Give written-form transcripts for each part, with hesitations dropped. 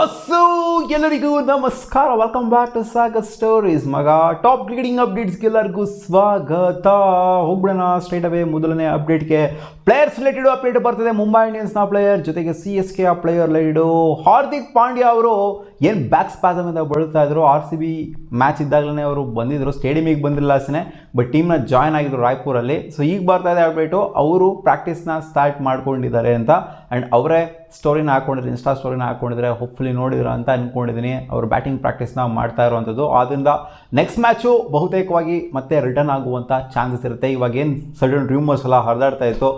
So ಎಲ್ಲರಿಗೂ ನಮಸ್ಕಾರ, welcome back to Sagar stories. ಮಗ ಟಾಪ್ ಕ್ರಿಕೆಟಿಂಗ್ ಅಪ್ಡೇಟ್ಸ್ಗೆ ಎಲ್ಲರಿಗೂ ಸ್ವಾಗತ. ಹೋಗ್ಬಿಡೋಣ ಸ್ಟ್ರೈಟ್ ಅವೇ ಮೊದಲನೇ ಅಪ್ಡೇಟ್ಗೆ. ಪ್ಲೇಯರ್ಸ್ ರಿಲೇಟೆಡ್ ಅಪ್ಡೇಟ್ ಬರ್ತದೆ. ಮುಂಬೈ ಇಂಡಿಯನ್ಸ್ನ ಪ್ಲೇಯರ್ ಜೊತೆಗೆ CSK player related. Hardik Pandya ಅವರು ಏನು ಬ್ಯಾಕ್ ಸ್ಪಾಸಮಿಂದ ಬಳಲ್ತಾ ಇದ್ರು. RCB ಮ್ಯಾಚ್ ಇದ್ದಾಗಲೇ ಅವರು ಬಂದಿದ್ದರು, ಸ್ಟೇಡಿಯಮಿಗೆ ಬಂದಿಲ್ಲ ಅಷ್ಟೇ, ಬಟ್ ಟೀಮ್ನ ಜಾಯ್ನ್ ಆಗಿದ್ರು ರಾಯ್ಪುರಲ್ಲಿ. ಸೊ ಈಗ ಬರ್ತಾ ಇದೆ ಅಪ್ಡೇಟು, ಅವರು ಪ್ರಾಕ್ಟೀಸ್ನ ಸ್ಟಾರ್ಟ್ ಮಾಡ್ಕೊಂಡಿದ್ದಾರೆ ಅಂತ. ಆ್ಯಂಡ್ ಅವರೇ ಸ್ಟೋರಿನ ಹಾಕ್ಕೊಂಡಿದ್ರು, ಇನ್ಸ್ಟಾ ಸ್ಟೋರಿನ ಹಾಕ್ಕೊಂಡಿದ್ರೆ, ಹೋಪ್ಫುಲಿ ನೋಡಿದ್ರು ಅಂತ ಅಂದ್ಕೊಂಡಿದ್ದೀನಿ. ಅವರು ಬ್ಯಾಟಿಂಗ್ ಪ್ರಾಕ್ಟೀಸ್ನ ಮಾಡ್ತಾ ಇರುವಂಥದ್ದು. ಆದ್ದರಿಂದ ನೆಕ್ಸ್ಟ್ ಮ್ಯಾಚು ಬಹುತೇಕವಾಗಿ ಮತ್ತೆ ರಿಟರ್ನ್ ಆಗುವಂಥ ಚಾನ್ಸಸ್ ಇರುತ್ತೆ. ಇವಾಗೇನು ಸಡನ್ ರೂಮರ್ಸ್ ಎಲ್ಲ ಹರಿದಾಡ್ತಾ ಇತ್ತು,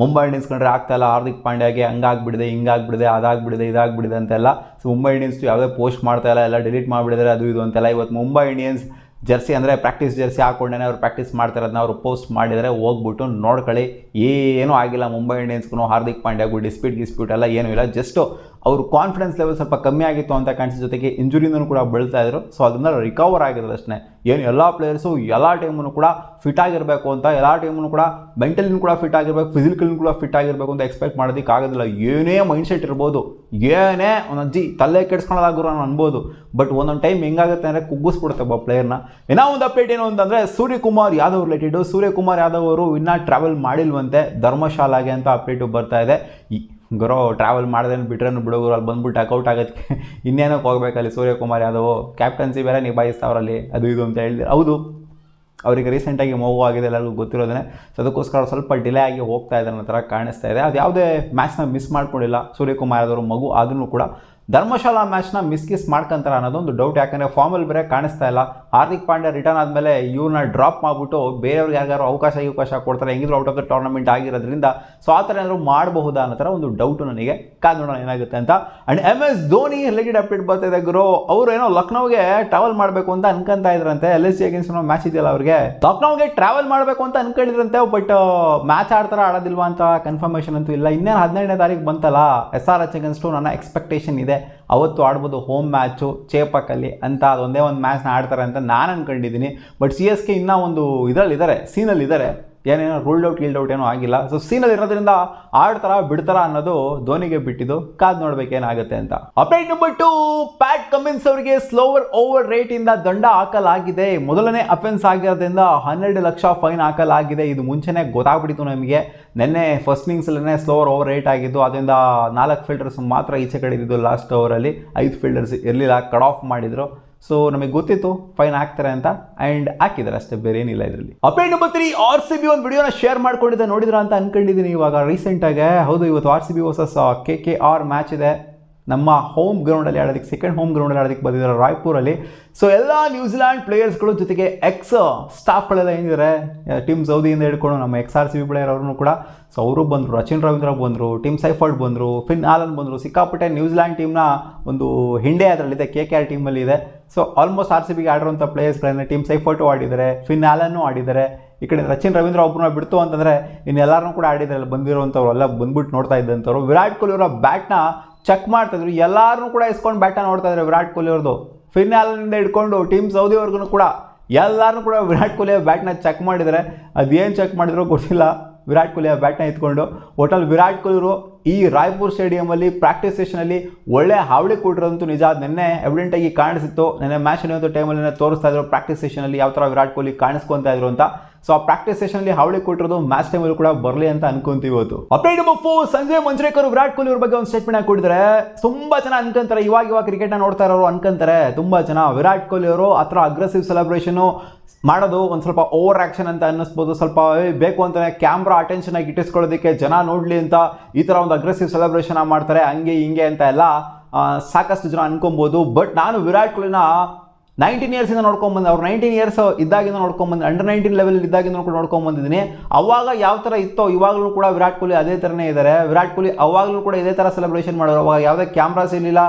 ಮುಂಬೈ ಇಂಡಿಯನ್ಸ್ ಕಂಡ್ರೆ ಆಗ್ತಾಯಿಲ್ಲ, ಹಾರ್ದಿಕ್ ಪಾಂಡ್ಯಾಗೆ ಹಂಗಾಗ್ಬಿಡಿದೆ, ಹಿಂಗಾಗ್ಬಿಡಿದೆ, ಅದಾಗ್ಬಿಡಿದೆ, ಇದಾಗ್ಬಿಡಿದೆ ಅಂತೆಲ್ಲ. ಸೊ ಮುಂಬೈ ಇಂಡಿಯನ್ಸ್ ಯಾವುದೇ ಪೋಸ್ಟ್ ಮಾಡ್ತಾಯಿಲ್ಲ, ಎಲ್ಲ ಡಿಲೀಟ್ ಮಾಡಿಬಿಡಿದ್ರೆ ಅದು ಇದು ಅಂತೆಲ್ಲ. ಇವತ್ತು ಮುಂಬೈ ಇಂಡಿಯನ್ಸ್ ಜರ್ಸಿ ಅಂದರೆ ಪ್ರಾಕ್ಟೀಸ್ ಜರ್ಸಿ ಹಾಕ್ಕೊಂಡೇ ಅವ್ರು ಪ್ರಾಕ್ಟೀಸ್ ಮಾಡ್ತಿರೋದನ್ನ ಅವರು ಪೋಸ್ಟ್ ಮಾಡಿದರೆ ಹೋಗ್ಬಿಟ್ಟು ನೋಡ್ಕೊಳ್ಳಿ. ಏನೂ ಆಗಿಲ್ಲ ಮುಂಬೈ ಇಂಡಿಯನ್ಸ್ಗೂ ಹಾರ್ದಿಕ್ ಪಾಂಡ್ಯಾಗೂ ಡಿಸ್ಪ್ಯೂಟ್ ಎಲ್ಲ ಏನೂ ಇಲ್ಲ. ಜಸ್ಟು ಅವರು ಕಾನ್ಫಿಡೆನ್ಸ್ ಲೆವೆಲ್ ಸ್ವಲ್ಪ ಕಮ್ಮಿ ಆಗಿತ್ತು ಅಂತ ಕಾಣಿಸೋ ಜೊತೆಗೆ ಇಂಜುರಿನೂ ಕೂಡ ಬೆಳ್ತಾ ಇದ್ರು. ಸೊ ಅದನ್ನ ರಿಕವರ್ ಆಗಿರೋದು ಅಷ್ಟೇ. ಏನು ಎಲ್ಲ ಪ್ಲೇಯರ್ಸು ಎಲ್ಲ ಟೈಮನ್ನು ಕೂಡ ಫಿಟ್ ಆಗಿರಬೇಕು ಅಂತ, ಎಲ್ಲ ಟೈಮನ್ನು ಕೂಡ ಮೆಂಟಲಿನೂ ಕೂಡ ಫಿಟ್ ಆಗಿರಬೇಕು, ಫಿಸಿಕಲ್ನೂ ಕೂಡ ಫಿಟ್ ಆಗಿರಬೇಕು ಅಂತ ಎಕ್ಸ್ಪೆಕ್ಟ್ ಮಾಡೋದಕ್ಕೆ ಆಗೋದಿಲ್ಲ. ಏನೇ ಮೈಂಡ್ಸೆಟ್ ಇರ್ಬೋದು, ಏನೇ ಒಂದಜ್ಜಿ ತಲೆ ಕೆಡ್ಸ್ಕೊಳ್ಳೋದಾಗಿರೋ ನಾನು ಅನ್ಬೋದು, ಬಟ್ ಒಂದೊಂದು ಟೈಮ್ ಹೆಂಗಾಗುತ್ತೆ ಅಂದರೆ ಕುಗ್ಗಿಸ್ಬಿಡುತ್ತೆ ಒಬ್ಬ ಪ್ಲೇಯರ್ನ. ಏನೋ ಒಂದು ಅಪ್ಡೇಟ್ ಏನು ಅಂತಂದರೆ ಸೂರ್ಯಕುಮಾರ್ ಯಾದವ್ ರಿಲೇಟೆಡು. ಸೂರ್ಯಕುಮಾರ್ ಯಾದವ್ ಅವರು ಇನ್ನೂ ಟ್ರಾವೆಲ್ ಮಾಡಿಲ್ವಂತೆ ಧರ್ಮಶಾಲಾಗೆ ಅಂತ ಅಪ್ಡೇಟು ಬರ್ತಾ ಇದೆ. ಗುರು ಟ್ರಾವೆಲ್ ಮಾಡ್ದೇನು ಬಿಟ್ರೇನು ಬಿಡೋರು, ಅಲ್ಲಿ ಬಂದ್ಬಿಟ್ಟು ಅಕೌಟ್ ಆಗೋದಕ್ಕೆ ಇನ್ನೇನಕ್ಕೆ ಹೋಗ್ಬೇಕಲ್ಲಿ. ಸೂರ್ಯಕುಮಾರ್ ಯಾದವ್ ಕ್ಯಾಪ್ಟನ್ಸಿ ಬೇರೆ ನಿಭಾಯಿಸ್ತಾವ್ರಲ್ಲಿ, ಅದು ಇದು ಅಂತ ಹೇಳಿದ್ರು. ಹೌದು, ಅವರಿಗೆ ರೀಸೆಂಟಾಗಿ ಮೂವ್ ಆಗಿದೆ, ಎಲ್ಲರಿಗೂ ಗೊತ್ತಿರೋದೇ. ಸೊ ಅದಕ್ಕೋಸ್ಕರ ಸ್ವಲ್ಪ ಡಿಲೇ ಆಗಿ ಹೋಗ್ತಾ ಇದ್ದಾರೆ ಅನ್ನೋ ಥರ ಕಾಣಿಸ್ತಾ ಇದೆ. ಅದು ಯಾವುದೇ ಮ್ಯಾಚ್ನ ಮಿಸ್ ಮಾಡ್ಕೊಂಡಿಲ್ಲ ಸೂರ್ಯಕುಮಾರ್ ಯಾದವ್ ಮಗು, ಆದ್ರೂ ಕೂಡ ಧರ್ಮಶಾಲಾ ಮ್ಯಾಚ್ನ ಮಿಸ್ ಮಾಡ್ಕೊಂತಾರೆ ಅನ್ನೋದೊಂದು ಡೌಟ್. ಯಾಕಂದರೆ ಫಾರ್ಮಲ್ಲಿ ಬೇರೆ ಕಾಣಿಸ್ತಾ ಇಲ್ಲ. ಹಾರ್ದಿಕ್ ಪಾಂಡ್ಯ ರಿಟರ್ನ್ ಆದಮೇಲೆ ಇವ್ರನ್ನ ಡ್ರಾಪ್ ಮಾಡಿಬಿಟ್ಟು ಬೇರೆಯವ್ರಿಗೆ ಯಾರಿಗಾರು ಅವಕಾಶ ಕೊಡ್ತಾರೆ, ಹೆಂಗಿದ್ರು ಔಟ್ ಆಫ್ ದ ಟೂರ್ನಮೆಂಟ್ ಆಗಿರೋದ್ರಿಂದ. ಸೊ ಆ ಥರ ಏನಾದರೂ ಮಾಡಬಹುದಾ ಅನ್ನೋ ಥರ ಒಂದು ಡೌಟು ನನಗೆ. ಕಾದು ನೋಡೋಣ ಏನಾಗುತ್ತೆ ಅಂತ. And MS Dhoni related update ಬರ್ತಾಯಿದೆ ಗುರು. ಅವರು ಏನೋ ಲಕ್ನೋಗೆ ಟ್ರಾವೆಲ್ ಮಾಡಬೇಕು ಅಂತ ಅನ್ಕೊಂತಾ ಇದ್ರಂತೆ. LSG ಅಗೇನ್ಸ್ಟ್ ಮ್ಯಾಚ್ ಇದೆಯಲ್ಲ, ಅವ್ರಿಗೆ ಲಕ್ನೋಗೆ ಟ್ರಾವೆಲ್ ಮಾಡಬೇಕು ಅಂತ ಅನ್ಕೊಂಡಿದ್ರಂತೆ. ಬಟ್ ಮ್ಯಾಚ್ ಆಡ್ತಾರ ಆಡೋದಿಲ್ವಾ ಅಂತ ಕನ್ಫರ್ಮೇಷನ್ ಅಂತೂ ಇಲ್ಲ. ಇನ್ನೇನು 17ನೇ ತಾರೀಕು ಬಂತಲ್ಲ, SRH ಅಗೇನ್ಸ್ಟು ನನ್ನ ಎಕ್ಸ್ಪೆಕ್ಟೇಷನ್ ಇದೆ ಅವತ್ತು ಆಡ್ಬೋದು ಹೋಮ್ ಮ್ಯಾಚು ಚೇಪಕ್ಕಲ್ಲಿ ಅಂತ. ಅದೊಂದೇ ಒಂದು ಮ್ಯಾಚ್ನ ಆಡ್ತಾರೆ ಅಂತ ನಾನು ಅಂದ್ಕೊಂಡಿದ್ದೀನಿ. ಬಟ್ CSK ಇನ್ನೂ ಒಂದು ಇದರಲ್ಲಿದ್ದಾರೆ, ಸೀನಲ್ಲಿದ್ದಾರೆ. ಏನೇನೋ ರೂಲ್ಡ್ ಔಟ್ ಏನೂ ಆಗಿಲ್ಲ. ಸೊ ಸೀನಲ್ಲಿ ಇರೋದ್ರಿಂದ ಆಡ್ತಾರ ಬಿಡ್ತಾರ ಅನ್ನೋದು ಧೋನಿಗೆ ಬಿಟ್ಟಿದ್ದು. ಕಾದು ನೋಡ್ಬೇಕೇನಾಗುತ್ತೆ ಅಂತ. ಅಪ್ಡೇಟ್ ನಂಬರ್ 2, ಪ್ಯಾಟ್ ಕಮಿನ್ಸ್ ಅವರಿಗೆ ಸ್ಲೋವರ್ ಓವರ್ ರೇಟಿಂದ ದಂಡ ಹಾಕಲಾಗಿದೆ. ಮೊದಲನೇ ಅಫೆನ್ಸ್ ಆಗಿರೋದ್ರಿಂದ 12 ಲಕ್ಷ ಫೈನ್ ಹಾಕಲಾಗಿದೆ. ಇದು ಮುಂಚೆನೇ ಗೊತ್ತಾಗ್ಬಿಟ್ಟಿತ್ತು ನಮಗೆ. ನಿನ್ನೆ ಫಸ್ಟ್ ಇನ್ನಿಂಗ್ಸಲ್ಲೇ ಸ್ಲೋವರ್ ಓವರ್ ರೇಟ್ ಆಗಿದ್ದು. ಅದರಿಂದ 4 ಫೀಲ್ಡರ್ಸ್ ಮಾತ್ರ ಈಚೆ ಕಡೆ ಇದ್ದಿದ್ದು. ಲಾಸ್ಟ್ ಓವರಲ್ಲಿ 5 ಫೀಲ್ಡರ್ಸ್ ಇರಲಿಲ್ಲ, ಕಟ್ ಆಫ್ ಮಾಡಿದರು. ಸೊ ನಮಗೆ ಗೊತ್ತಿತ್ತು ಫೈನ್ ಹಾಕ್ತಾರೆ ಅಂತ, ಆ್ಯಂಡ್ ಹಾಕಿದ್ದಾರೆ ಅಷ್ಟೇ, ಬೇರೆ ಏನಿಲ್ಲ ಇದರಲ್ಲಿ. ಅಪ್ಡೇಟ್ ನಂಬರ್ 3, RCB ಒಂದು ವಿಡಿಯೋನ ಶೇರ್ ಮಾಡ್ಕೊಂಡಿದ್ದೆ, ನೋಡಿದ್ರ ಅಂತ ಅನ್ಕೊಂಡಿದ್ದೀನಿ ಇವಾಗ ರೀಸೆಂಟಾಗೆ. ಹೌದು, ಇವತ್ತು RCB ವರ್ಸಸ್ KKR ಮ್ಯಾಚ್ ಇದೆ. ನಮ್ಮ ಹೋಮ್ ಗ್ರೌಂಡಲ್ಲಿ ಆಡೋದಕ್ಕೆ, ಸೆಕೆಂಡ್ ಹೋಮ್ ಗ್ರೌಂಡಲ್ಲಿ ಆಡೋದಕ್ಕೆ ಬಂದಿದ್ದಾರೆ ರಾಯ್ಪುರಲ್ಲಿ. ಸೊ ಎಲ್ಲ ನ್ಯೂಜಿಲ್ಯಾಂಡ್ ಪ್ಲೇಯರ್ಸ್ಗಳು ಜೊತೆಗೆ ಸ್ಟಾಫ್ಗಳೆಲ್ಲ ಏನಿದ್ದಾರೆ, ಟೀಮ್ ಸೌದಿಯಿಂದ ಹಿಡ್ಕೊಂಡು ನಮ್ಮ RCB ಪ್ಲೇಯರ್ ಅವ್ರನ್ನೂ ಕೂಡ. ಸೊ ಅವರು ಬಂದರು, ರಚಿನ್ ರವೀಂದ್ರ ಬಂದರು, ಟಿಮ್ ಸೈಫರ್ಡ್ ಬಂದರು, ಫಿನ್ ಆಲನ್ ಬಂದರು. ಸಿಕ್ಕಾಪಟ್ಟೆ ನ್ಯೂಜಿಲ್ಯಾಂಡ್ ಟೀಮ್ನ ಒಂದು ಹಿಂಡೆ ಅದರಲ್ಲಿದೆ, KKR ಟೀಮಲ್ಲಿ ಇದೆ. ಸೊ ಆಲ್ಮೋಸ್ಟ್ RCBಗೆ ಆಡಿರೋಂಥ ಪ್ಲೇಯರ್ಸ್ಗಳನ್ನ ಟಿಮ್ ಸೈಫರ್ಟು ಆಡಿದ್ದಾರೆ, ಫಿನ್ ಆಲನ್ನು ಆಡಿದ್ದಾರೆ. ಈ ಕಡೆ ರಚಿನ್ ರವೀಂದ್ರ ಒಬ್ಬರನ್ನ ಬಿಡ್ತು ಅಂತಂದರೆ ಇನ್ನೆಲ್ಲರೂ ಕೂಡ ಆಡಿದ್ದಾರೆ. ಬಂದಿರೋವಂಥವ್ರು ಎಲ್ಲ ಬಂದ್ಬಿಟ್ಟು ನೋಡ್ತಾ ಇದ್ದಂಥವ್ರು. ವಿರಾಟ್ ಕೊಹ್ಲಿ ಅವರ ಬ್ಯಾಟ್ನ ಚೆಕ್ ಮಾಡ್ತಾಯಿದ್ರು, ಎಲ್ಲರೂ ಕೂಡ ಇಸ್ಕೊಂಡು ಬ್ಯಾಟ್ನ ನೋಡ್ತಾ ಇದ್ದಾರೆ. ವಿರಾಟ್ ಕೊಹ್ಲಿ ಅವ್ರದ್ದು ಫಿನ್ ಆಲನಿಂದ ಹಿಡ್ಕೊಂಡು ಟೀಮ್ ಸೌದಿವರೆಗೂ ಕೂಡ ಎಲ್ಲರೂ ಕೂಡ ವಿರಾಟ್ ಕೊಹ್ಲಿಯ ಬ್ಯಾಟ್ನ ಚೆಕ್ ಮಾಡಿದ್ದಾರೆ. ಅದೇನು ಚೆಕ್ ಮಾಡಿದ್ರು ಗೊತ್ತಿಲ್ಲ. ವಿರಾಟ್ ಕೊಹ್ಲಿಯ ಬ್ಯಾಟ್ನ ಎತ್ಕೊಂಡು ಒಟ್ಟಲ್ಲಿ ವಿರಾಟ್ ಕೊಹ್ಲಿ ಈ ರಾಯ್ಪುರ್ ಸ್ಟೇಡಿಯಮಲ್ಲಿ ಪ್ರಾಕ್ಟೀಸ್ ಸೆಷನಲ್ಲಿ ಒಳ್ಳೆ ಹಾವಳಿ ಕೊಟ್ಟಿರೋದಂತೂ ನಿಜ. ನಿನ್ನೆ ಎವಿಡೆಂಟಾಗಿ ಕಾಣಿಸಿತ್ತು. ನಿನ್ನೆ ಮ್ಯಾಚ್ ನಡೆಯುವಂಥ ಟೈಮಲ್ಲಿ ತೋರಿಸ್ತಾ ಇದ್ರು ಪ್ರಾಕ್ಟೀಸ್ ಸೆಷನಲ್ಲಿ ಯಾವ ಥರ ವಿರಾಟ್ ಕೊಹ್ಲಿ ಕಾಣಿಸ್ಕೊತಾ ಇದ್ರು ಅಂತ. ಸೊ ಆ ಪ್ರಾಕ್ಟೀಸ್ ಸೆಷನಲ್ಲಿ ಹಾವಳಿ ಕೊಟ್ಟಿರೋದು ಮ್ಯಾಚ್ ಟೈಮಲ್ಲಿ ಕೂಡ ಬರಲಿ ಅಂತ ಅನ್ಕೊಂತೀವಿ ಇವತ್ತು. ಅಪ್ಡೇಟ್ ನಂಬರ್ 4, ಸಂಜಯ್ ಮಂಜ್ರೇಕರ್ ವಿರಾಟ್ ಕೊಹ್ಲಿ ಅವ್ರ ಬಗ್ಗೆ ಒಂದು ಸ್ಟೇಟ್ಮೆಂಟ್ ಹಾಕಿದ್ದಾರೆ. ತುಂಬ ಜನ ಅನ್ಕೊಂತಾರೆ, ಇವಾಗ ಕ್ರಿಕೆಟ್ನ ನೋಡ್ತಾ ಇರೋರು ಅನ್ಕೊಂತಾರೆ ತುಂಬ ಜನ, ವಿರಾಟ್ ಕೊಹ್ಲಿ ಅವರು ಆ ಥರ ಅಗ್ರೆಸಿವ್ ಸೆಲೆಬ್ರೇಷನು ಮಾಡೋದು ಒಂದು ಸ್ವಲ್ಪ ಓವರ್ ಆ್ಯಕ್ಷನ್ ಅಂತ ಅನ್ನಿಸ್ಬೋದು. ಸ್ವಲ್ಪ ಬೇಕು ಅಂತಲೇ ಕ್ಯಾಮ್ರಾ ಅಟೆನ್ಷನ್ ಆಗಿ ಇಟ್ಟಿಸ್ಕೊಳ್ಳೋದಕ್ಕೆ, ಜನ ನೋಡಲಿ ಅಂತ ಈ ಥರ ಒಂದು ಅಗ್ರೆಸಿವ್ ಸೆಲೆಬ್ರೇಷನ್ ಮಾಡ್ತಾರೆ, ಹಂಗೆ ಹಿಂಗೆ ಅಂತ ಎಲ್ಲ ಸಾಕಷ್ಟು ಜನ ಅನ್ಕೊಬೋದು. ಬಟ್ ನಾನು ವಿರಾಟ್ ಕೊಹ್ಲಿನ 19 ಇಯರ್ಸಿಂದ ನೋಡ್ಕೊಂಬಂದೆ. ಅವ್ರು 19 ಇಯರ್ಸ್ ಇದ್ದಾಗಿಂದ ನೋಡ್ಕೊಂಬಂದೆ, ಅಂಡರ್ 19 ಲೆವೆಲ್ ಇದ್ದಾಗಿಂದ ಕೂಡ ನೋಡ್ಕೊಂಬಂದಿದ್ದೀನಿ. ಅವಾಗ ಯಾವ ಥರ ಇತ್ತೋ ಇವಾಗಲೂ ಕೂಡ ವಿರಾಟ್ ಕೊಹ್ಲಿ ಅದೇ ಥರನೇ ಇದ್ದಾರೆ. ವಿರಾಟ್ ಕೊಹ್ಲಿ ಅವಾಗಲೂ ಕೂಡ ಇದೇ ಥರ ಸೆಲೆಬ್ರೇಷನ್ ಮಾಡೋರು. ಅವಾಗ ಯಾವುದೇ ಕ್ಯಾಮ್ರಾಸ್ ಇರಲಿಲ್ಲ,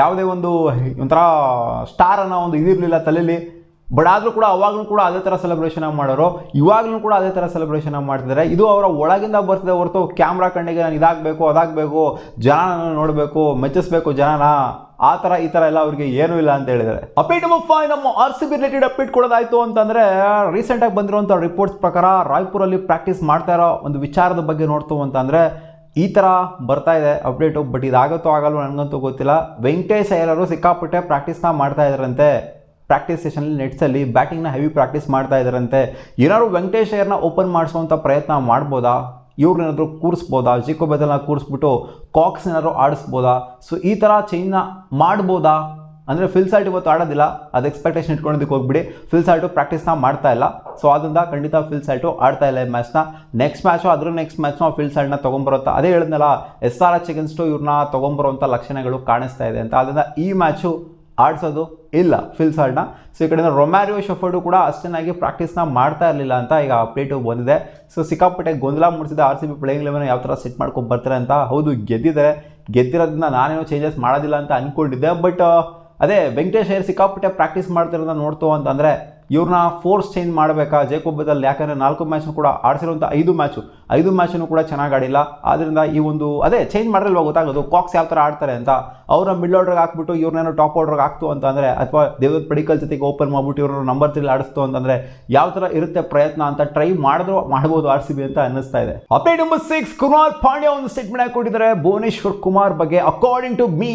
ಯಾವುದೇ ಒಂಥರ ಸ್ಟಾರ್ ಅನ್ನೋ ಒಂದು ಇದಿರಲಿಲ್ಲ ತಲೆಯಲ್ಲಿ. ಬಟ್ ಆದರೂ ಕೂಡ ಅವಾಗಲೂ ಕೂಡ ಅದೇ ಥರ ಸೆಲೆಬ್ರೇಷನ್ ಮಾಡೋರು, ಇವಾಗಲೂ ಕೂಡ ಅದೇ ಥರ ಸೆಲೆಬ್ರೇಷನ್ ಮಾಡ್ತಿದ್ದಾರೆ. ಇದು ಅವರ ಒಳಗಿಂದ ಬರ್ತಿದೆ ಹೊರತು ಕ್ಯಾಮ್ರಾ ಕಣ್ಣಿಗೆ ನಾನು ಇದಾಗಬೇಕು ಅದಾಗಬೇಕು, ಜನ ನೋಡಬೇಕು, ಮೆಚ್ಚಿಸ್ಬೇಕು ಜನನ, ಆ ಥರ ಈ ಥರ ಎಲ್ಲ ಅವ್ರಿಗೆ ಏನೂ ಇಲ್ಲ ಅಂತ ಹೇಳಿದ್ದಾರೆ. ಅಪ್ಡೇಟ್ ನಂಬರ್ 5, ನಮ್ಮ RCB ರಿಲೇಟೆಡ್ ಅಪ್ಡೇಟ್ ಕೊಡೋದಾಯಿತು ಅಂತಂದರೆ, ರೀಸೆಂಟಾಗಿ ಬಂದಿರುವಂಥ ರಿಪೋರ್ಟ್ಸ್ ಪ್ರಕಾರ ರಾಯ್ಪುರಲ್ಲಿ ಪ್ರಾಕ್ಟೀಸ್ ಮಾಡ್ತಾ ಇರೋ ಒಂದು ವಿಚಾರದ ಬಗ್ಗೆ ನೋಡ್ತು ಅಂತಂದರೆ, ಈ ಥರ ಬರ್ತಾ ಇದೆ ಅಪ್ಡೇಟು. ಬಟ್ ಇದಾಗುತ್ತೋ ಆಗಲ್ವೋ ನನಗಂತೂ ಗೊತ್ತಿಲ್ಲ. ವೆಂಕಟೇಶ್ ಅಯ್ಯರ್ ಸಿಕ್ಕಾಪಟ್ಟೆ ಪ್ರಾಕ್ಟೀಸ್ನ ಮಾಡ್ತಾ ಇದ್ದಾರಂತೆ. ಪ್ರಾಕ್ಟೀಸ್ ಸೆಷನಲ್ಲಿ ನೆಟ್ಸಲ್ಲಿ ಬ್ಯಾಟಿಂಗ್ನ ಹೆವಿ ಪ್ರಾಕ್ಟೀಸ್ ಮಾಡ್ತಾ ಇದ್ದಾರಂತೆ. ಏನಾದ್ರು ವೆಂಕಟೇಶ್ ಅಯ್ಯರ್ನ ಓಪನ್ ಮಾಡಿಸುವಂಥ ಪ್ರಯತ್ನ ಮಾಡ್ಬೋದಾ? ಇವ್ರನ್ನೇನಾದರೂ ಕೂರಿಸ್ಬೋದಾ? ಜೇಕೋಬ್ ಕೂರಿಸ್ಬಿಟ್ಟು ಕಾಕ್ಸ್ ಏನಾದ್ರು ಆಡಿಸ್ಬೋದಾ? ಸೊ ಈ ಥರ ಚೇಂಜ್ನ ಮಾಡ್ಬೋದಾ? ಅಂದರೆ ಫಿಲ್ ಸಾಲ್ಟ್ ಇವತ್ತು ಆಡೋದಿಲ್ಲ, ಅದು ಎಕ್ಸ್ಪೆಕ್ಟೇಷನ್ ಇಟ್ಕೊಳ್ಳೋದಕ್ಕೆ ಹೋಗ್ಬಿಡಿ. ಫಿಲ್ ಸಾಲ್ಟು ಪ್ರಾಕ್ಟೀಸ್ನ ಮಾಡ್ತಾ ಇಲ್ಲ. ಸೊ ಅದರಿಂದ ಖಂಡಿತ ಫಿಲ್ ಸಾಲ್ಟು ಆಡ್ತಾ ಇಲ್ಲ ಈ ಮ್ಯಾಚ್ನ. ನೆಕ್ಸ್ಟ್ ಮ್ಯಾಚು ಅದ್ರ ನೆಕ್ಸ್ಟ್ ಮ್ಯಾಚ್ನ ಫಿಲ್ ಸಾಲ್ಟ್ನ ತೊಗೊಂಬರುತ್ತಾ, ಅದೇ ಹೇಳಿದ್ನಲ್ಲ SRH ಅಗೇನ್ಸ್ಟು ಇವ್ರನ್ನ ತೊಗೊಂಬರುವಂಥ ಲಕ್ಷಣಗಳು ಕಾಣಿಸ್ತಾ ಇದೆ ಅಂತ. ಅದರಿಂದ ಈ ಮ್ಯಾಚು ಆಡಿಸೋದು ಇಲ್ಲ ಫಿಲ್ ಸಾಲ್ಟ್ನ. ಸೊ ಈ ಕಡೆಯಿಂದ ರೊಮ್ಯಾರಿಯೋ ಶೆಫರ್ಡು ಕೂಡ ಅಷ್ಟೇನಾಗಿ ಪ್ರಾಕ್ಟೀಸ್ನ ಮಾಡ್ತಾ ಇರಲಿಲ್ಲ ಅಂತ ಈಗ ಅಪ್ಡೇಟು ಬಂದಿದೆ. ಸೊ ಸಿಕ್ಕಾಪಟ್ಟೆ ಗೊಂದಲ ಮೂಡಿಸಿದೆ RCB ಪ್ಲೇಯಿಂಗ್ ಲೆವೆನ್ ಯಾವ ಥರ ಸೆಟ್ ಮಾಡ್ಕೊಂಡು ಬರ್ತಾರೆ ಅಂತ. ಹೌದು ಗೆದ್ದಿರೋದ್ರಿಂದ ನಾನೇನೋ ಚೇಂಜಸ್ ಮಾಡೋದಿಲ್ಲ ಅಂತ ಅಂದ್ಕೊಂಡಿದ್ದೆ. ಬಟ್ ಅದೇ ವೆಂಕಟೇಶ್ ಅಯ್ಯರ್ ಸಿಕ್ಕಾಪಟ್ಟೆ ಪ್ರಾಕ್ಟೀಸ್ ಮಾಡ್ತಿರೋದನ್ನ ನೋಡ್ತು ಅಂತಂದರೆ ಇವ್ರನ್ನ ಫೋರ್ಸ್ ಚೇಂಜ್ ಮಾಡಬೇಕಾ ಜೇಕೋಬ್? ಯಾಕಂದರೆ 4 ಮ್ಯಾಚ್ನು ಕೂಡ ಆಡಿಸಿರುವಂಥ 5 ಮ್ಯಾಚನ್ನು ಕೂಡ ಚೆನ್ನಾಗಿ ಆಡಿಲ್ಲ. ಆದ್ದರಿಂದ ಈ ಒಂದು ಅದೇ ಚೇಂಜ್ ಮಾಡಿರಲ್ವ ಗೊತ್ತಾಗೋದು ಕಾಕ್ಸ್ ಯಾವ ಥರ ಆಡ್ತಾರೆ ಅಂತ. ಅವ್ರ ಮಿಡ್ ಆರ್ಡ್ರಿಗೆ ಹಾಕ್ಬಿಟ್ಟು ಇವ್ರನ್ನೇನೋ ಟಾಪ್ ಆರ್ಡ್ರಿಗೆ ಹಾಕ್ತು ಅಂತಂದರೆ, ಅಥವಾ ದೇವದತ್ ಪಡಿಕಲ್ ಜೊತೆಗೆ ಓಪನ್ ಮಾಡ್ಬಿಟ್ಟು ಇವ್ರನ್ನ ನಂಬರ್ 3 ಆಡಿಸ್ತು ಅಂತಂದರೆ ಯಾವ ಥರ ಇರುತ್ತೆ ಪ್ರಯತ್ನ ಅಂತ ಟ್ರೈ ಮಾಡ್ಬೋದು RCB ಅಂತ ಅನ್ನಿಸ್ತಾ ಇದೆ. ಅಪ್ಡೇಟ್ ನಂಬರ್ 6, ಕೃಣಾಲ್ ಪಾಂಡ್ಯ ಒಂದು ಸ್ಟೇಟ್ಮೆಂಟ್ ಹಾಕಿಕೊಟ್ಟಿದ್ದಾರೆ ಭುವನೇಶ್ವರ್ ಕುಮಾರ್ ಬಗ್ಗೆ. According to me,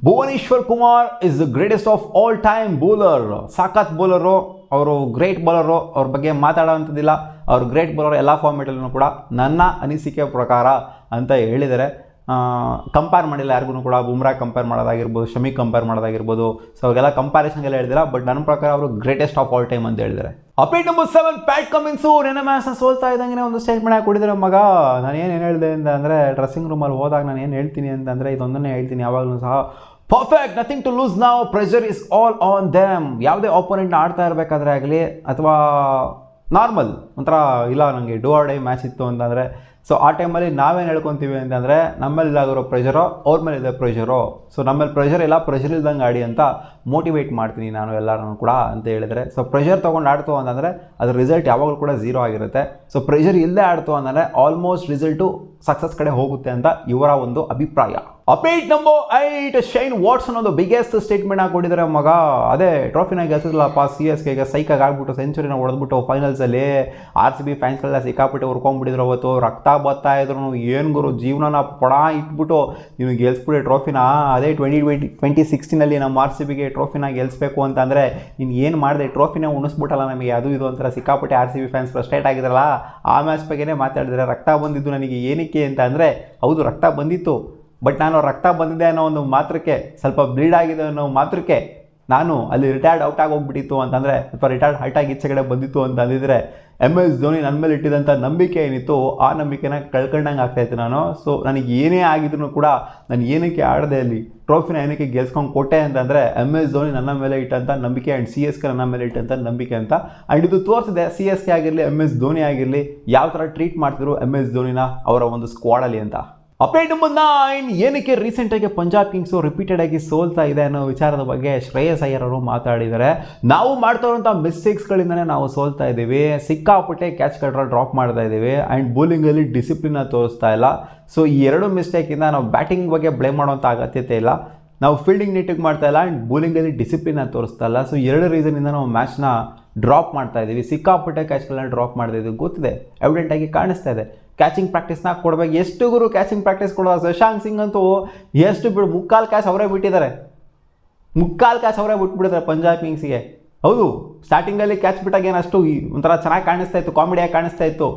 Bhuvneshwar Kumar is the greatest of all time bowler. ಸಾಕಾತ್ ಬೌಲರು, ಅವರು ಗ್ರೇಟ್ ಬೌಲರು, ಅವ್ರ ಬಗ್ಗೆ ಮಾತಾಡೋವಂಥದ್ದಿಲ್ಲ. ಅವರು ಗ್ರೇಟ್ ಬೌಲರ್ ಎಲ್ಲ ಫಾರ್ಮೇಟಲ್ಲೂ ಕೂಡ ನನ್ನ ಅನಿಸಿಕೆ ಪ್ರಕಾರ ಅಂತ ಹೇಳಿದ್ದಾರೆ. ಕಂಪೇರ್ ಮಾಡಿಲ್ಲ ಯಾರಿಗೂ ಕೂಡ. ಬುಮ್ರಾ ಕಂಪೇರ್ ಮಾಡೋದಾಗಿರ್ಬೋದು, ಶಮಿ ಕಂಪೇರ್ ಮಾಡೋದಾಗಿರ್ಬೋದು. ಸೊ ಅವಾಗೆಲ್ಲ ಕಂಪ್ಯಾರಿಸನ್ಗೆಲ್ಲ ಹೇಳಿದಿಲ್ಲ. ಬಟ್ ನನ್ನ ಪ್ರಕಾರ ಅವರು ಗ್ರೇಟೆಸ್ಟ್ ಆಫ್ ಆಲ್ ಟೈಮ್ ಅಂತ ಹೇಳಿದ್ದಾರೆ. ಅಪ್ಡೇಟ್ ನಂಬರ್ 7, ಪ್ಯಾಟ್ ಕಮಿನ್ಸು ನೆನ್ನೆ ಮ್ಯಾಚ್ನ ಸೋಲ್ತಾ ಇದ್ದಂಗೆ ಒಂದು ಸ್ಟೇಟ್ಮೆಂಟ್ ಹಾಕಿ ಕೊಟ್ಟಿದ್ದಾರೆ ಮಗ. ನಾನು ಏನು ಹೇಳಿದೆ ಅಂದರೆ ಡ್ರೆಸ್ಸಿಂಗ್ ರೂಮಲ್ಲಿ ಹೋದಾಗ ನಾನು ಏನು ಹೇಳ್ತೀನಿ ಅಂತಂದರೆ ಇದೊಂದನ್ನೇ ಹೇಳ್ತೀನಿ ಯಾವಾಗಲೂ ಸಹ, ಪರ್ಫೆಕ್ಟ್, ನಥಿಂಗ್ ಟು ಲೂಸ್ ನಾವು, pressure is all on them. ಯಾವುದೇ ಆಪೋನೆಂಟ್ನ ಆಡ್ತಾ ಇರಬೇಕಾದ್ರೆ ಆಗಲಿ ಅಥವಾ ನಾರ್ಮಲ್ ಒಂಥರ ಇಲ್ಲ ನನಗೆ ಡೂ ಆರ್ ಡೈ ಮ್ಯಾಚ್ ಇತ್ತು ಅಂತಂದರೆ, ಸೊ ಆ ಟೈಮಲ್ಲಿ ನಾವೇನು ಹೇಳ್ಕೊತೀವಿ ಅಂತಂದರೆ ನಮ್ಮಲ್ಲಿ ಆಗಿರೋ ಪ್ರೆಷರೋ ಅವ್ರ ಮೇಲೆ ಇದೆ ಪ್ರೆಷರು. ಸೊ ನಮ್ಮಲ್ಲಿ ಪ್ರೆಷರ್ ಇಲ್ಲ, ಪ್ರೆಷರ್ ಇಲ್ದಂಗೆ ಆಡಿ ಅಂತ ಮೋಟಿವೇಟ್ ಮಾಡ್ತೀನಿ ನಾನು ಎಲ್ಲರೂ ಕೂಡ ಅಂತ ಹೇಳಿದರೆ. ಸೊ ಪ್ರೆಷರ್ ತೊಗೊಂಡು ಆಡ್ತು ಅಂತಂದರೆ ಅದ್ರ ರಿಸಲ್ಟ್ ಯಾವಾಗಲೂ ಕೂಡ 0 ಆಗಿರುತ್ತೆ. ಸೊ ಪ್ರೆಷರ್ ಇಲ್ಲದೆ ಆಡ್ತು ಅಂತಂದರೆ ಆಲ್ಮೋಸ್ಟ್ ರಿಸಲ್ಟು ಸಕ್ಸಸ್ ಕಡೆ ಹೋಗುತ್ತೆ ಅಂತ ಇವರ ಒಂದು ಅಭಿಪ್ರಾಯ. ಅಪ್ಡೇಟ್ ನಂಬರ್ 8, ಶೈನ್ ವಾಟ್ಸನ್ ಒಂದು ಬಿಗ್ಗೆಸ್ಟ್ ಸ್ಟೇಟ್ಮೆಂಟ್ ಹಾಕೊಂಡಿದ್ದಾರೆ ಮಗ. ಅದೇ ಟ್ರೋಫಿನ ಗೆಲ್ಸಿದ್ಲಪ್ಪ CSKಗೆ, ಸೈಕಾಗಿ ಆಗ್ಬಿಟ್ಟು ಸೆಂಚುರಿನ ಹೊಡೆದ್ಬಿಟ್ಟು ಫೈನಲ್ಸಲ್ಲಿ RCB ಫ್ಯಾನ್ಸ್ಗಳೆಲ್ಲ ಸಿಕ್ಕಾಪಟ್ಟೆ ಹುರ್ಕೊಂಡ್ಬಿಟ್ಟಿದ್ರು ಅವತ್ತು. ರಕ್ತ ಬರ್ತಾ ಇದ್ರು, ಏನು ಗುರು ಜೀವನನ ಪೊಡ ಇಟ್ಬಿಟ್ಟು ನೀವು ಗೆಲ್ಸ್ಬಿಡಿ ಟ್ರೋಫಿನ. ಅದೇ 2016 ನಮ್ಮ RCBಗೆ ಟ್ರೋಫಿನ ಗೆಲ್ಸ್ಬೇಕು ಅಂತಂದರೆ ನೀನು ಏನು ಮಾಡಿದೆ, ಟ್ರೋಫಿನ ಉಣಿಸ್ಬಿಟ್ಟಲ್ಲ ನಮಗೆ, ಅದು ಇದು ಒಂಥರ ಸಿಕ್ಕಾಪಟ್ಟೆ RCB ಫ್ಯಾನ್ಸ್ ಫ್ರಸ್ಟ್ರೇಟ್ ಆಗಿದ್ರಲ್ಲ. ಆ ಮ್ಯಾಚ್ ಬಗ್ಗೆನೇ ಮಾತಾಡಿದ್ರೆ, ರಕ್ತ ಬಂದಿದ್ದು ನನಗೆ ಏನಕ್ಕೆ ಅಂತ ಅಂದರೆ, ಹೌದು ರಕ್ತ ಬಂದಿತ್ತು, ಬಟ್ ನಾನು ರಕ್ತ ಬಂದಿದೆ ಅನ್ನೋ ಒಂದು ಮಾತ್ರಕ್ಕೆ, ಸ್ವಲ್ಪ ಬ್ಲೀಡ್ ಆಗಿದೆ ಅನ್ನೋ ಮಾತ್ರಕ್ಕೆ ನಾನು ಅಲ್ಲಿ ರಿಟೈರ್ಡ್ ಔಟ್ ಆಗೋಗ್ಬಿಟ್ಟಿತ್ತು ಅಂತಂದರೆ, ಅಥವಾ ರಿಟೈರ್ಡ್ ಹರ್ಟ್ ಆಗಿ ಈಚೆ ಕಡೆ ಬಂದಿತ್ತು ಅಂತ ಅಂದಿದ್ರೆ MS ಧೋನಿ ನನ್ನ ಮೇಲೆ ಇಟ್ಟಿದ್ದಂಥ ನಂಬಿಕೆ ಏನಿತ್ತು ಆ ನಂಬಿಕೆನ ಕಳ್ಕೊಂಡಂಗೆ ಆಗ್ತಾಯಿತ್ತು ನಾನು. ಸೊ ನನಗೆ ಏನೇ ಆಗಿದ್ರು ಕೂಡ ನಾನು ಏನಕ್ಕೆ ಆಡದೆ ಅಲ್ಲಿ ಟ್ರೋಫಿನ ಏನಕ್ಕೆ ಗೆಲ್ಸ್ಕೊಂಡು ಕೊಟ್ಟೆ ಅಂತಂದರೆ MS ಧೋನಿ ನನ್ನ ಮೇಲೆ ಇಟ್ಟಂಥ ನಂಬಿಕೆ ಆ್ಯಂಡ್ CSK ನನ್ನ ಮೇಲೆ ಇಟ್ಟಂಥ ನಂಬಿಕೆ ಅಂತ. ಆ್ಯಂಡ್ ಇದು ತೋರಿಸಿದೆ CSK ಆಗಿರಲಿ MS ಧೋನಿ ಆಗಿರಲಿ ಯಾವ ಥರ ಟ್ರೀಟ್ ಮಾಡ್ತಿದ್ರು MS ಧೋನಿನ ಅವರ ಒಂದು ಸ್ಕ್ವಾಡಲ್ಲಿ ಅಂತ. ಅಪ್ಡೇಟ್ ನಂಬರ್ 9, ಏನಕ್ಕೆ ರೀಸೆಂಟಾಗಿ ಪಂಜಾಬ್ ಕಿಂಗ್ಸು ರಿಪೀಟೆಡ್ ಆಗಿ ಸೋಲ್ತಾ ಇದೆ ಅನ್ನೋ ವಿಚಾರದ ಬಗ್ಗೆ ಶ್ರೇಯಸ್ ಅಯ್ಯರ್ ಅವರು ಮಾತಾಡಿದ್ದಾರೆ. ನಾವು ಮಾಡ್ತಾ ಇರೋಂಥ ಮಿಸ್ಟೇಕ್ಸ್ಗಳಿಂದನೇ ನಾವು ಸೋಲ್ತಾ ಇದ್ದೀವಿ, ಸಿಕ್ಕಾಪಟ್ಟೆ ಕ್ಯಾಚ್ ಕಟ್ರ ಡ್ರಾಪ್ ಮಾಡ್ತಾ ಇದ್ದೀವಿ ಆ್ಯಂಡ್ ಬೌಲಿಂಗಲ್ಲಿ ಡಿಸಿಪ್ಲಿನ ತೋರಿಸ್ತಾ ಇಲ್ಲ. ಸೊ ಈ 2 ಮಿಸ್ಟೇಕಿಂದ ನಾವು ಬ್ಯಾಟಿಂಗ್ ಬಗ್ಗೆ ಬ್ಲೇಮ್ ಮಾಡೋಂಥ ಅಗತ್ಯತೆ ಇಲ್ಲ. ನಾವು ಫೀಲ್ಡಿಂಗ್ ನೀಟಾಗಿ ಮಾಡ್ತಾ ಇಲ್ಲ ಆ್ಯಂಡ್ ಬೌಲಿಂಗಲ್ಲಿ ಡಿಸಿಪ್ಲಿನ ತೋರಿಸ್ತಾ ಇಲ್ಲ. ಸೊ 2 ರೀಸನಿಂದ ನಾವು ಮ್ಯಾಚ್ನ ಡ್ರಾಪ್ ಮಾಡ್ತಾ ಇದ್ದೀವಿ, ಸಿಕ್ಕಾಪಟ್ಟೆ ಕ್ಯಾಚ್ಗಳನ್ನ ಡ್ರಾಪ್ ಮಾಡ್ತಾ ಇದ್ದೀವಿ, ಗೊತ್ತಿದೆ, ಎವಿಡೆಂಟಾಗಿ ಕಾಣಿಸ್ತಾ ಇದೆ. ಕ್ಯಾಚಿಂಗ್ ಪ್ರಾಕ್ಟೀಸ್ನ ಕೊಡಬೇಕು. ಎಷ್ಟು ಗುರು ಕ್ಯಾಚಿಂಗ್ ಪ್ರಾಕ್ಟೀಸ್ ಕೊಡೋದು? ಶಶಾಂಕ್ ಸಿಂಗ್ ಅಂತೂ ಎಷ್ಟು ಮುಕ್ಕಾಲು ಕ್ಯಾಚ್ ಅವರೇ ಬಿಟ್ಟಿದ್ದಾರೆ, ಬಿಟ್ಬಿಟ್ಟಿದ್ದಾರೆ ಪಂಜಾಬ್ ಕಿಂಗ್ಸ್ಗೆ. ಹೌದು ಸ್ಟಾರ್ಟಿಂಗಲ್ಲಿ ಕ್ಯಾಚ್ ಬಿಟ್ಟಾಗ ಏನಷ್ಟು ಒಂಥರ ಚೆನ್ನಾಗಿ ಕಾಣಿಸ್ತಾ ಇತ್ತು, ಕಾಮಿಡಿಯಾಗಿ ಕಾಣಿಸ್ತಾ ಇತ್ತು.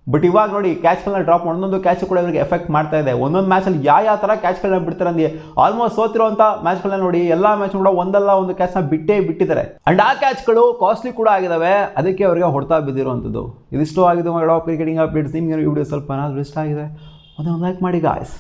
ಬಟ್ ಇವಾಗ ನೋಡಿ ಕ್ಯಾಚ್ಗಳನ್ನ ಡ್ರಾಪ್ ಒಂದೊಂದು ಕ್ಯಾಚ್ ಕೂಡ ಇವರಿಗೆ ಎಫೆಕ್ಟ್ ಮಾಡ್ತಾ ಇದೆ. ಒಂದೊಂದು ಮ್ಯಾಚಲ್ಲಿ ಯಾವ ಥರ ಕ್ಯಾಚ್ಗಳನ್ನ ಬಿಡ್ತಾರೆ ಅಂದರೆ, ಆಲ್ಮೋಸ್ಟ್ ಸೋತಿರೋಂಥ ಮ್ಯಾಚ್ಗಳನ್ನ ನೋಡಿ ಎಲ್ಲ ಮ್ಯಾಚ್ ಕೂಡ ಒಂದಲ್ಲ ಒಂದು ಕ್ಯಾಚ್ನ ಬಿಟ್ಟಿದ್ದಾರೆ. ಆ್ಯಂಡ್ ಆ ಕ್ಯಾಚ್ಗಳು ಕಾಸ್ಟ್ಲಿ ಕೂಡ ಆಗಿದ್ದಾವೆ, ಅದಕ್ಕೆ ಅವರಿಗೆ ಹೊಡ್ತಾ ಬಿದ್ದಿರುವಂಥದ್ದು. ಇದಿಷ್ಟು ಆಗಿದೆ ಮಗಳ ಕ್ರಿಕೆಟಿಂಗ್ ಅಪ್ಡೇಟ್ಸ್. ನಿಮಗೆ ವಿಡಿಯೋ ಸ್ವಲ್ಪ ಏನಾದರೂ ಇಷ್ಟ ಆಗಿದೆ ಒಂದು ಲೈಕ್ ಮಾಡಿ ಗಾಯ್ಸ್.